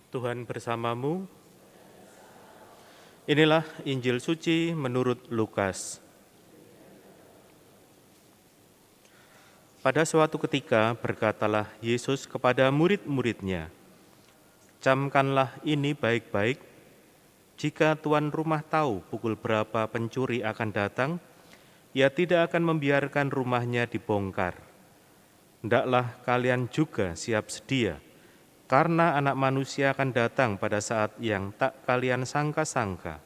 Tuhan bersamamu. Inilah Injil suci menurut Lukas. Pada suatu ketika berkatalah Yesus kepada murid-muridnya, "Camkanlah ini baik-baik, jika tuan rumah tahu pukul berapa pencuri akan datang, ia tidak akan membiarkan rumahnya dibongkar. Hendaklah kalian juga siap sedia, karena Anak Manusia akan datang pada saat yang tak kalian sangka-sangka."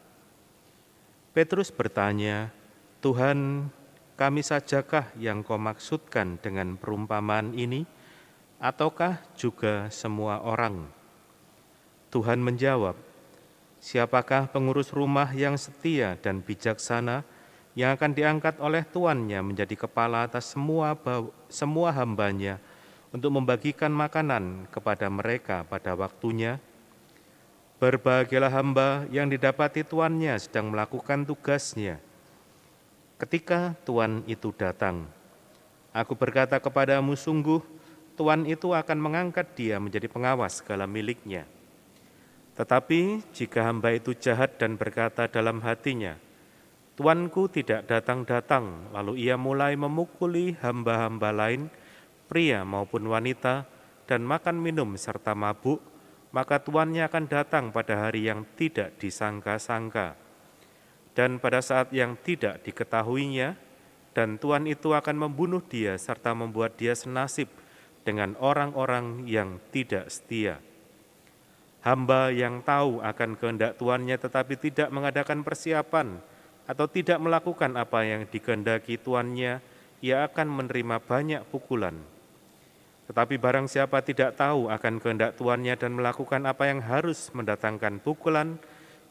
Petrus bertanya, "Tuhan, kami sajakah yang kau maksudkan dengan perumpamaan ini, ataukah juga semua orang?" Tuhan menjawab, "Siapakah pengurus rumah yang setia dan bijaksana yang akan diangkat oleh tuannya menjadi kepala atas semua hambanya untuk membagikan makanan kepada mereka pada waktunya? Berbahagialah hamba yang didapati tuannya sedang melakukan tugasnya ketika tuan itu datang. Aku berkata kepadamu, sungguh tuan itu akan mengangkat dia menjadi pengawas segala miliknya. Tetapi jika hamba itu jahat dan berkata dalam hatinya, tuanku tidak datang-datang, lalu ia mulai memukuli hamba-hamba lain, pria maupun wanita, dan makan minum serta mabuk, maka tuannya akan datang pada hari yang tidak disangka-sangka. Dan pada saat yang tidak diketahuinya, dan tuan itu akan membunuh dia serta membuat dia senasib dengan orang-orang yang tidak setia. Hamba yang tahu akan kehendak tuannya tetapi tidak mengadakan persiapan atau tidak melakukan apa yang dikehendaki tuannya, ia akan menerima banyak pukulan. Tetapi barang siapa tidak tahu akan kehendak tuannya dan melakukan apa yang harus mendatangkan pukulan,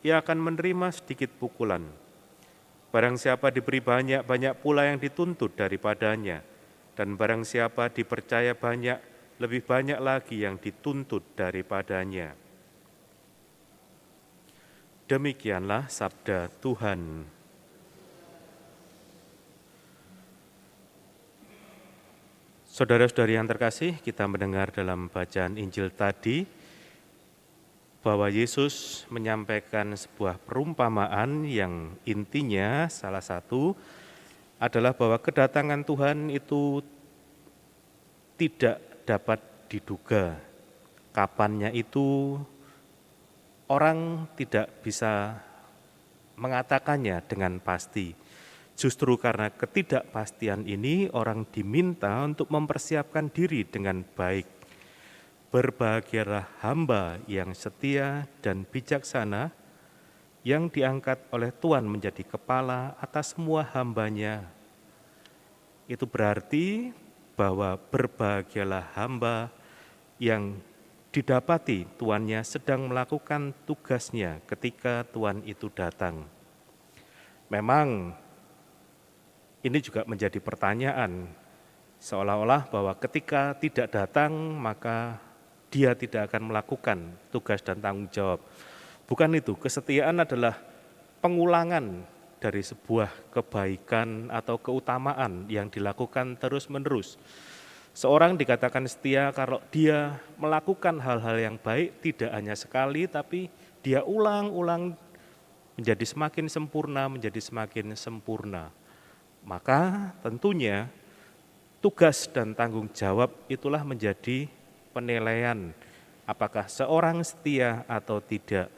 ia akan menerima sedikit pukulan. Barang siapa diberi banyak, banyak pula yang dituntut daripadanya. Dan barang siapa dipercaya banyak, lebih banyak lagi yang dituntut daripadanya." Demikianlah sabda Tuhan. Saudara-saudari yang terkasih, kita mendengar dalam bacaan Injil tadi bahwa Yesus menyampaikan sebuah perumpamaan yang intinya salah satu adalah bahwa kedatangan Tuhan itu tidak dapat diduga. Kapannya itu orang tidak bisa mengatakannya dengan pasti. Justru karena ketidakpastian ini, orang diminta untuk mempersiapkan diri dengan baik. Berbahagialah hamba yang setia dan bijaksana, yang diangkat oleh Tuhan menjadi kepala atas semua hambanya. Itu berarti bahwa berbahagialah hamba yang didapati tuannya sedang melakukan tugasnya ketika tuan itu datang. Memang ini juga menjadi pertanyaan, seolah-olah bahwa ketika tidak datang maka dia tidak akan melakukan tugas dan tanggung jawab. Bukan itu, kesetiaan adalah pengulangan dari sebuah kebaikan atau keutamaan yang dilakukan terus-menerus. Seorang dikatakan setia kalau dia melakukan hal-hal yang baik tidak hanya sekali, tapi dia ulang-ulang menjadi semakin sempurna. Maka tentunya tugas dan tanggung jawab itulah menjadi penilaian apakah seorang setia atau tidak.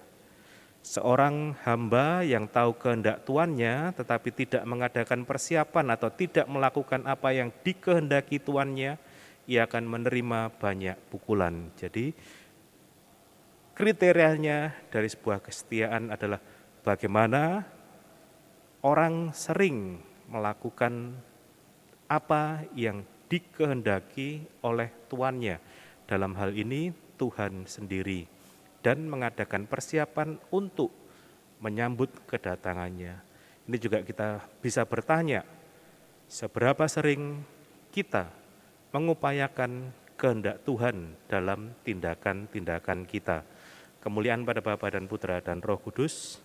Seorang hamba yang tahu kehendak tuannya tetapi tidak mengadakan persiapan atau tidak melakukan apa yang dikehendaki tuannya, ia akan menerima banyak pukulan. Jadi kriterianya dari sebuah kesetiaan adalah bagaimana orang sering melakukan apa yang dikehendaki oleh tuannya. Dalam hal ini Tuhan sendiri, dan mengadakan persiapan untuk menyambut kedatangannya. Ini juga kita bisa bertanya, seberapa sering kita mengupayakan kehendak Tuhan dalam tindakan-tindakan kita. Kemuliaan pada Bapa dan Putra dan Roh Kudus,